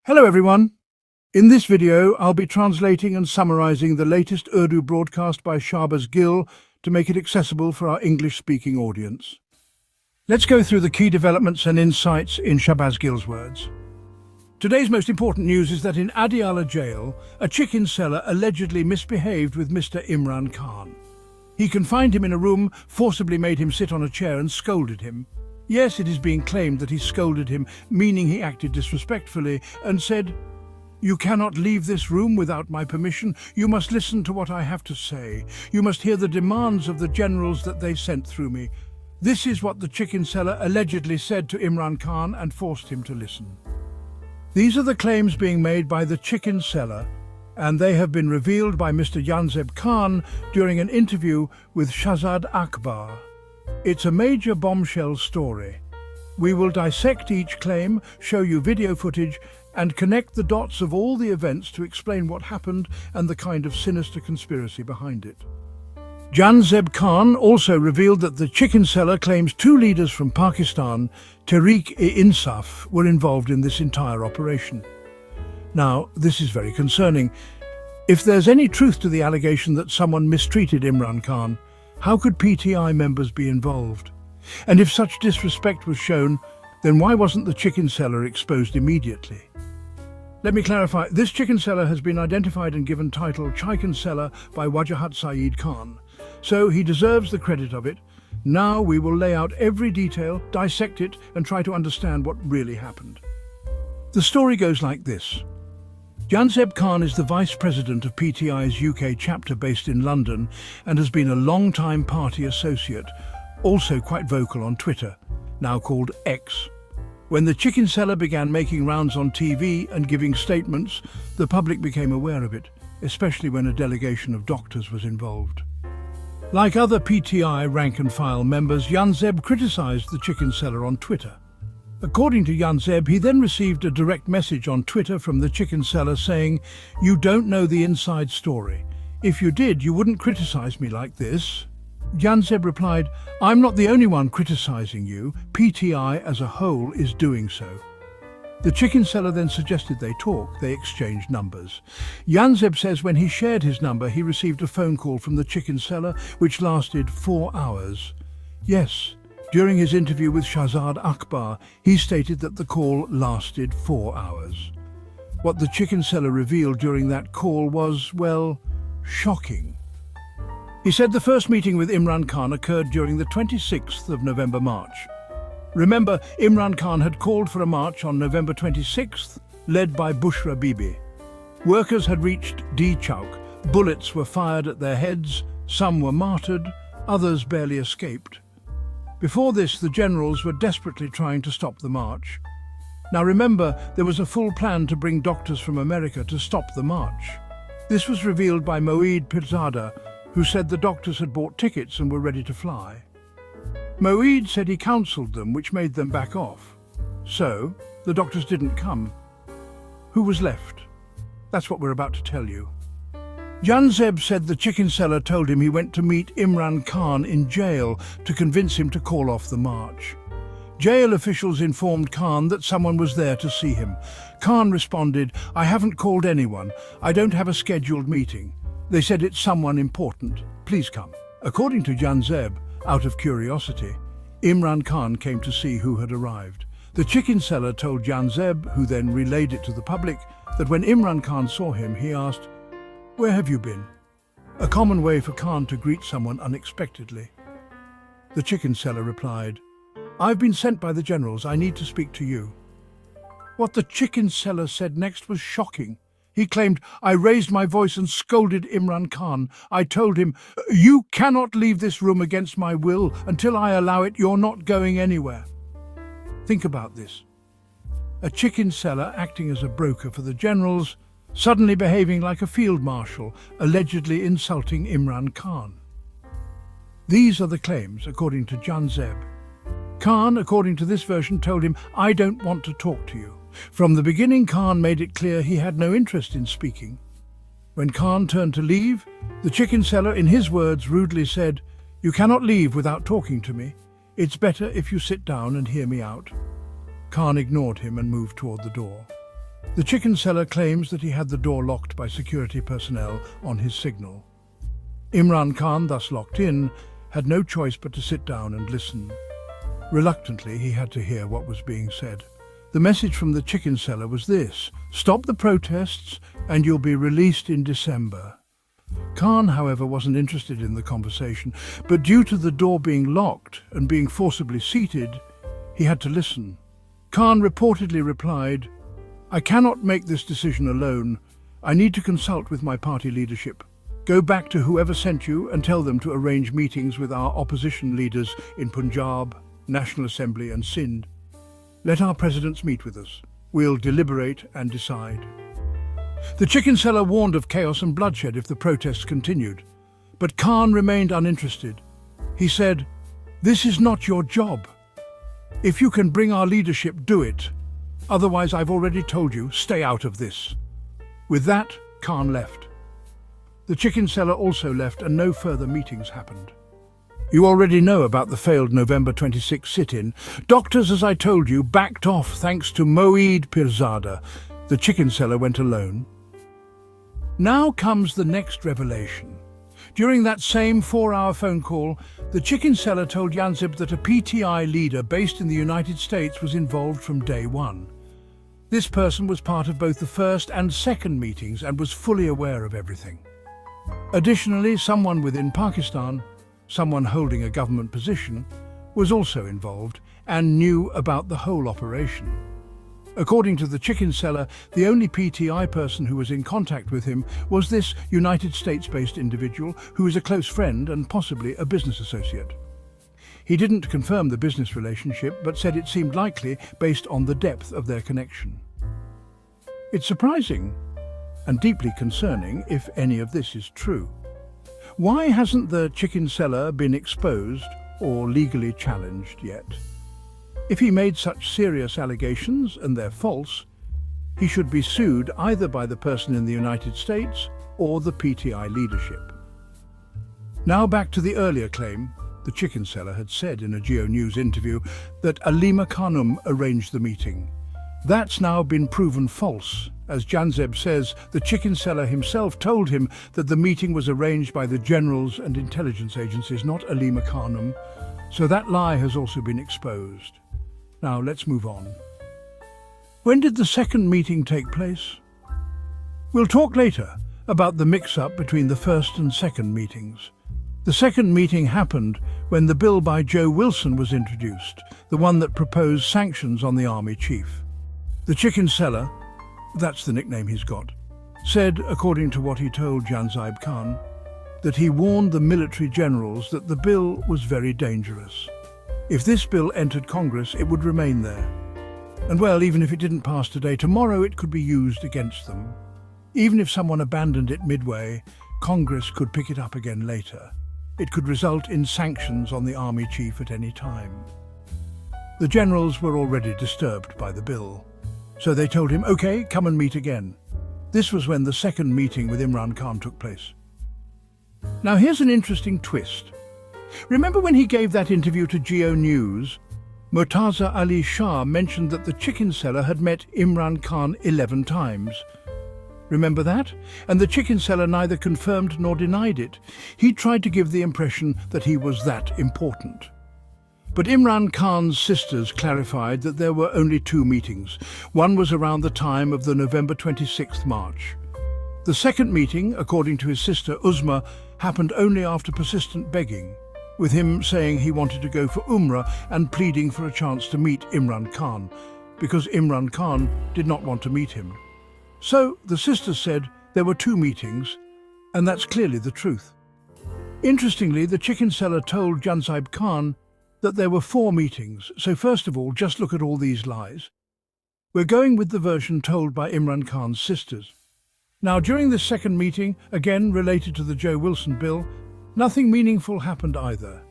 Hello everyone. In this video, I'll be translating and summarizing the latest Urdu broadcast by Shahbaz Gill to make it accessible for our English-speaking audience. Let's go through the key developments and insights in Shahbaz Gill's words. Today's most important news is that in Adyala jail, a chicken seller allegedly misbehaved with Mr. Imran Khan. He confined him in a room, forcibly made him sit on a chair and scolded him. Yes, it is being claimed that he scolded him, meaning he acted disrespectfully, and said, "You cannot leave this room without my permission. You must listen to what I have to say. You must hear the demands of the generals that they sent through me." This is what the chicken seller allegedly said to Imran Khan and forced him to listen. These are the claims being made by the chicken seller, and they have been revealed by Mr. Yanzeb Khan during an interview with Shahzad Akbar. It's a major bombshell story. We will dissect each claim, show you video footage, and connect the dots of all the events to explain what happened and the kind of sinister conspiracy behind it. Yanzeb Khan also revealed that the chicken seller claims two leaders from Pakistan, Tehreek-e-Insaf, were involved in this entire operation. Now, this is very concerning. If there's any truth to the allegation that someone mistreated Imran Khan, how could PTI members be involved? And if such disrespect was shown, then why wasn't the chicken seller exposed immediately? Let me clarify, this chicken seller has been identified and given title Chicken Seller by Wajahat Saeed Khan, so he deserves the credit of it. Now we will lay out every detail, dissect it, and try to understand what really happened. The story goes like this. Yanzeb Khan is the Vice President of PTI's UK chapter based in London and has been a long-time party associate, also quite vocal on Twitter, now called X. When the chicken seller began making rounds on TV and giving statements, the public became aware of it, especially when a delegation of doctors was involved. Like other PTI rank-and-file members, Yanzeb criticised the chicken seller on Twitter. According to Yanzeb, he then received a direct message on Twitter from the chicken seller saying, "You don't know the inside story. If you did, you wouldn't criticise me like this." Yanzeb replied, "I'm not the only one criticising you. PTI as a whole is doing so." The chicken seller then suggested they talk. They exchanged numbers. Yanzeb says when he shared his number, he received a phone call from the chicken seller, which lasted 4 hours. Yes, during his interview with Shahzad Akbar, he stated that the call lasted 4 hours. What the chicken seller revealed during that call was, well, shocking. He said the first meeting with Imran Khan occurred during the 26th of November march. Remember, Imran Khan had called for a march on November 26th, led by Bushra Bibi. Workers had reached D Chowk. Bullets were fired at their heads, some were martyred, others barely escaped. Before this, the generals were desperately trying to stop the march. Now remember, there was a full plan to bring doctors from America to stop the march. This was revealed by Moeed Pirzada, who said the doctors had bought tickets and were ready to fly. Moeed said he counselled them, which made them back off. So, the doctors didn't come. Who was left? That's what we're about to tell you. Yanzeb said the chicken seller told him he went to meet Imran Khan in jail to convince him to call off the march. Jail officials informed Khan that someone was there to see him. Khan responded, "I haven't called anyone. I don't have a scheduled meeting. They said it's someone important. Please come." According to Yanzeb, out of curiosity, Imran Khan came to see who had arrived. The chicken seller told Yanzeb, who then relayed it to the public, that when Imran Khan saw him, he asked, "Where have you been?" A common way for Khan to greet someone unexpectedly. The chicken seller replied, "I've been sent by the generals. I need to speak to you." What the chicken seller said next was shocking. He claimed, "I raised my voice and scolded Imran Khan. I told him, 'You cannot leave this room against my will. Until I allow it, you're not going anywhere.'" Think about this. A chicken seller acting as a broker for the generals, suddenly behaving like a field marshal, allegedly insulting Imran Khan. These are the claims, according to Yanzeb. Khan, according to this version, told him, "I don't want to talk to you." From the beginning, Khan made it clear he had no interest in speaking. When Khan turned to leave, the chicken seller, in his words, rudely said, "You cannot leave without talking to me. It's better if you sit down and hear me out." Khan ignored him and moved toward the door. The chicken seller claims that he had the door locked by security personnel on his signal. Imran Khan, thus locked in, had no choice but to sit down and listen. Reluctantly, he had to hear what was being said. The message from the chicken seller was this: stop the protests and you'll be released in December. Khan, however, wasn't interested in the conversation, but due to the door being locked and being forcibly seated, he had to listen. Khan reportedly replied, "I cannot make this decision alone. I need to consult with my party leadership. Go back to whoever sent you and tell them to arrange meetings with our opposition leaders in Punjab, National Assembly and Sindh. Let our presidents meet with us. We'll deliberate and decide." The chicken seller warned of chaos and bloodshed if the protests continued, but Khan remained uninterested. He said, "This is not your job. If you can bring our leadership, do it. Otherwise, I've already told you, stay out of this." With that, Khan left. The chicken seller also left and no further meetings happened. You already know about the failed November 26 sit-in. Doctors, as I told you, backed off thanks to Moeed Pirzada. The chicken seller went alone. Now comes the next revelation. During that same 4-hour phone call, the chicken seller told Janzib that a PTI leader based in the United States was involved from day one. This person was part of both the first and second meetings and was fully aware of everything. Additionally, someone within Pakistan, someone holding a government position, was also involved and knew about the whole operation. According to the chicken seller, the only PTI person who was in contact with him was this United States-based individual who is a close friend and possibly a business associate. He didn't confirm the business relationship, but said it seemed likely based on the depth of their connection. It's surprising and deeply concerning if any of this is true. Why hasn't the chicken seller been exposed or legally challenged yet? If he made such serious allegations and they're false, he should be sued either by the person in the United States or the PTI leadership. Now back to the earlier claim. The chicken seller had said in a Geo News interview that Alima Khanum arranged the meeting. That's now been proven false. As Janzeb says, the chicken seller himself told him that the meeting was arranged by the generals and intelligence agencies, not Alima Khanum. So that lie has also been exposed. Now let's move on. When did the second meeting take place? We'll talk later about the mix-up between the first and second meetings. The second meeting happened when the bill by Joe Wilson was introduced, the one that proposed sanctions on the army chief. The chicken seller, that's the nickname he's got, said, according to what he told Janzib Khan, that he warned the military generals that the bill was very dangerous. If this bill entered Congress, it would remain there. And well, even if it didn't pass today, tomorrow it could be used against them. Even if someone abandoned it midway, Congress could pick it up again later. It could result in sanctions on the army chief at any time. The generals were already disturbed by the bill, so they told him, "Okay, come and meet again." This was when the second meeting with Imran Khan took place. Now here's an interesting twist. Remember when he gave that interview to Geo News? Murtaza Ali Shah mentioned that the chicken seller had met Imran Khan 11 times. Remember that? And the chicken seller neither confirmed nor denied it. He tried to give the impression that he was that important. But Imran Khan's sisters clarified that there were only 2 meetings. One was around the time of the November 26th march. The second meeting, according to his sister Uzma, happened only after persistent begging, with him saying he wanted to go for Umrah and pleading for a chance to meet Imran Khan, because Imran Khan did not want to meet him. So the sisters said there were 2 meetings, and that's clearly the truth. Interestingly, the chicken seller told Janzib Khan that there were 4 meetings, so first of all, just look at all these lies. We're going with the version told by Imran Khan's sisters. Now, during this second meeting, again related to the Joe Wilson bill, nothing meaningful happened either.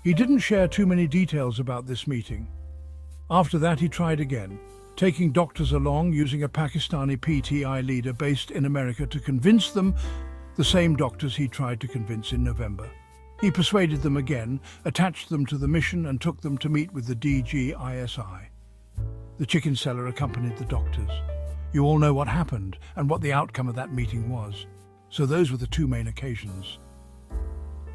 He didn't share too many details about this meeting. After that, he tried again, taking doctors along, using a Pakistani PTI leader based in America to convince them, the same doctors he tried to convince in November. He persuaded them again, attached them to the mission and took them to meet with the DGISI. The chicken seller accompanied the doctors. You all know what happened and what the outcome of that meeting was. So those were the two main occasions.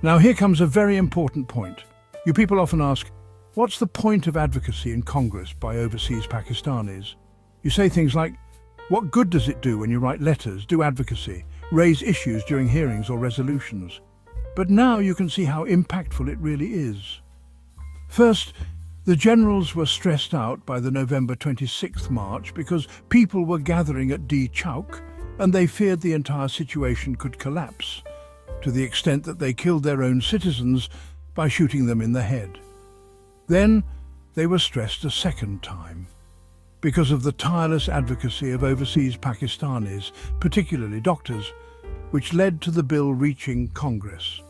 Now here comes a very important point. You people often ask, what's the point of advocacy in Congress by overseas Pakistanis? You say things like, what good does it do when you write letters, do advocacy, raise issues during hearings or resolutions? But now you can see how impactful it really is. First, the generals were stressed out by the November 26th march because people were gathering at D Chowk and they feared the entire situation could collapse, to the extent that they killed their own citizens by shooting them in the head. Then they were stressed a second time because of the tireless advocacy of overseas Pakistanis, particularly doctors, which led to the bill reaching Congress.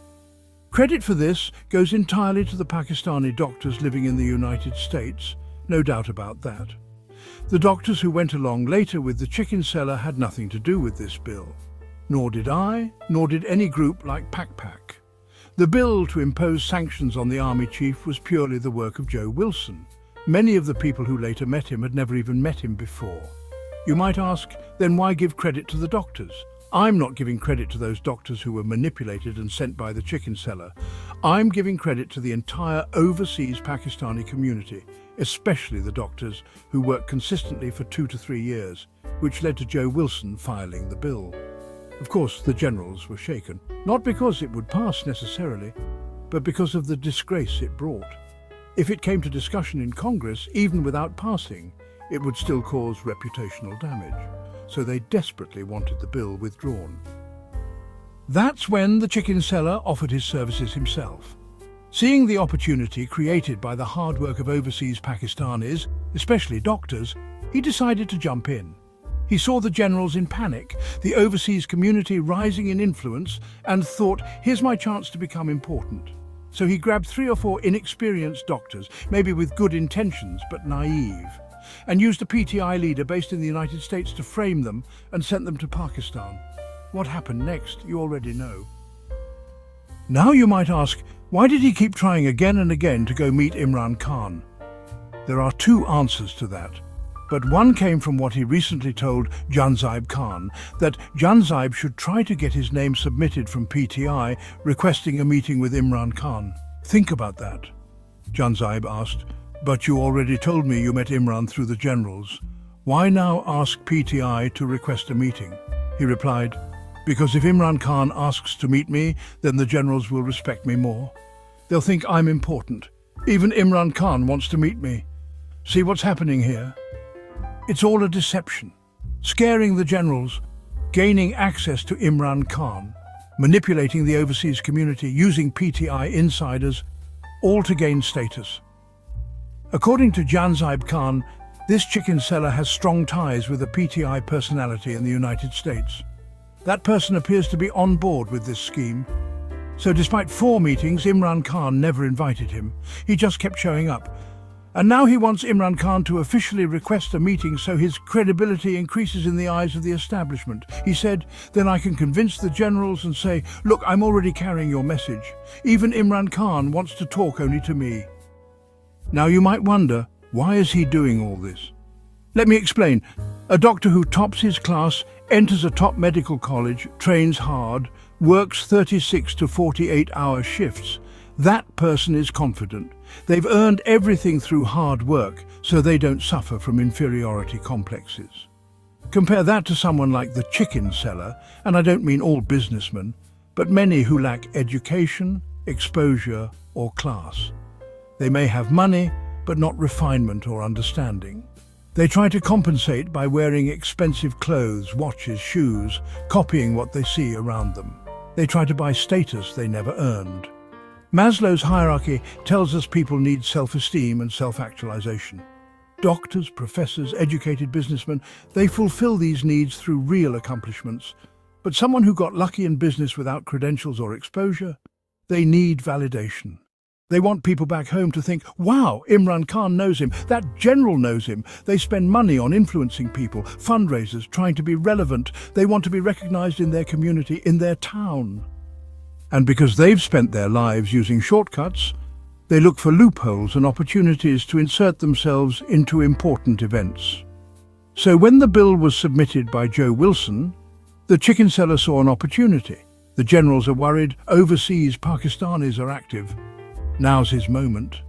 Credit for this goes entirely to the Pakistani doctors living in the United States, no doubt about that. The doctors who went along later with the chicken seller had nothing to do with this bill. Nor did I, nor did any group like PAC. The bill to impose sanctions on the army chief was purely the work of Joe Wilson. Many of the people who later met him had never even met him before. You might ask, then why give credit to the doctors? I'm not giving credit to those doctors who were manipulated and sent by the chicken seller. I'm giving credit to the entire overseas Pakistani community, especially the doctors who worked consistently for 2 to 3 years, which led to Joe Wilson filing the bill. Of course, the generals were shaken, not because it would pass necessarily, but because of the disgrace it brought. If it came to discussion in Congress, even without passing, it would still cause reputational damage. So they desperately wanted the bill withdrawn. That's when the chicken seller offered his services himself. Seeing the opportunity created by the hard work of overseas Pakistanis, especially doctors, he decided to jump in. He saw the generals in panic, the overseas community rising in influence, and thought, here's my chance to become important. So he grabbed 3 or 4 inexperienced doctors, maybe with good intentions but naive, and used a PTI leader based in the United States to frame them and sent them to Pakistan. What happened next, you already know. Now you might ask, why did he keep trying again and again to go meet Imran Khan? There are 2 answers to that, but one came from what he recently told Janzaib Khan, that Janzaib should try to get his name submitted from PTI requesting a meeting with Imran Khan. Think about that. Janzaib asked, but you already told me you met Imran through the generals. Why now ask PTI to request a meeting? He replied, because if Imran Khan asks to meet me, then the generals will respect me more. They'll think I'm important. Even Imran Khan wants to meet me. See what's happening here? It's all a deception. Scaring the generals, gaining access to Imran Khan, manipulating the overseas community, using PTI insiders, all to gain status. According to Janzaib Khan, this chicken seller has strong ties with a PTI personality in the United States. That person appears to be on board with this scheme. So despite 4 meetings, Imran Khan never invited him. He just kept showing up. And now he wants Imran Khan to officially request a meeting so his credibility increases in the eyes of the establishment. He said, then I can convince the generals and say, look, I'm already carrying your message. Even Imran Khan wants to talk only to me. Now you might wonder, why is he doing all this? Let me explain. A doctor who tops his class, enters a top medical college, trains hard, works 36 to 48-hour shifts. That person is confident. They've earned everything through hard work, so they don't suffer from inferiority complexes. Compare that to someone like the chicken seller, and I don't mean all businessmen, but many who lack education, exposure, or class. They may have money, but not refinement or understanding. They try to compensate by wearing expensive clothes, watches, shoes, copying what they see around them. They try to buy status they never earned. Maslow's hierarchy tells us people need self-esteem and self-actualization. Doctors, professors, educated businessmen, they fulfill these needs through real accomplishments. But someone who got lucky in business without credentials or exposure, they need validation. They want people back home to think, wow, Imran Khan knows him, that general knows him. They spend money on influencing people, fundraisers, trying to be relevant. They want to be recognized in their community, in their town. And because they've spent their lives using shortcuts, they look for loopholes and opportunities to insert themselves into important events. So when the bill was submitted by Joe Wilson, the chicken seller saw an opportunity. The generals are worried, overseas Pakistanis are active. Now's his moment.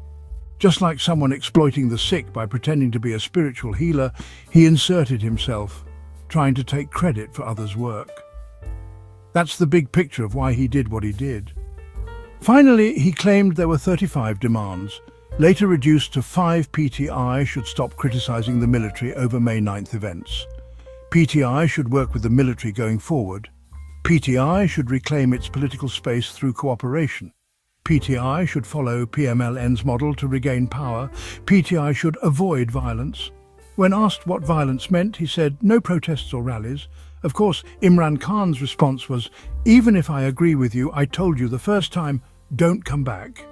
Just like someone exploiting the sick by pretending to be a spiritual healer, he inserted himself, trying to take credit for others' work. That's the big picture of why he did what he did. Finally, he claimed there were 35 demands, later reduced to 5. PTI should stop criticizing the military over May 9th events. PTI should work with the military going forward. PTI should reclaim its political space through cooperation. PTI should follow PMLN's model to regain power. PTI should avoid violence. When asked what violence meant, he said, no protests or rallies. Of course, Imran Khan's response was, even if I agree with you, I told you the first time, don't come back.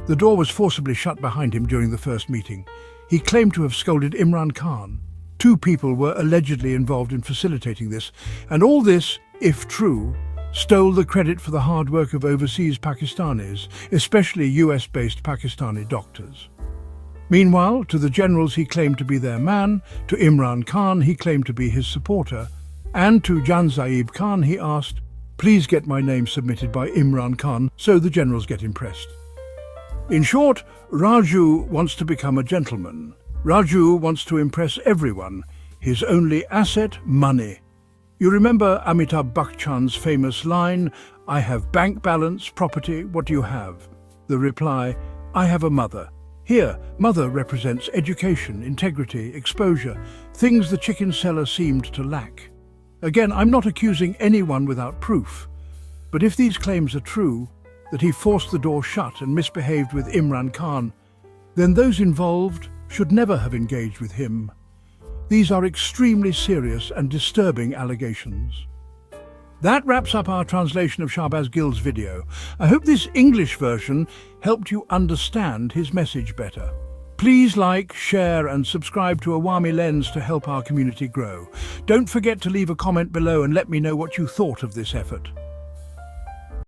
The door was forcibly shut behind him during the first meeting. He claimed to have scolded Imran Khan. 2 people were allegedly involved in facilitating this, and all this, if true, stole the credit for the hard work of overseas Pakistanis, especially US-based Pakistani doctors. Meanwhile, to the generals he claimed to be their man, to Imran Khan he claimed to be his supporter, and to Janzaib Khan he asked, please get my name submitted by Imran Khan, so the generals get impressed. In short, Raju wants to become a gentleman. Raju wants to impress everyone. His only asset, money. You remember Amitabh Bachchan's famous line, I have bank balance, property, what do you have? The reply, I have a mother. Here, mother represents education, integrity, exposure, things the chicken seller seemed to lack. Again, I'm not accusing anyone without proof, but if these claims are true, that he forced the door shut and misbehaved with Imran Khan, then those involved should never have engaged with him. These are extremely serious and disturbing allegations. That wraps up our translation of Shahbaz Gill's video. I hope this English version helped you understand his message better. Please like, share and subscribe to Awami Lens to help our community grow. Don't forget to leave a comment below and let me know what you thought of this effort.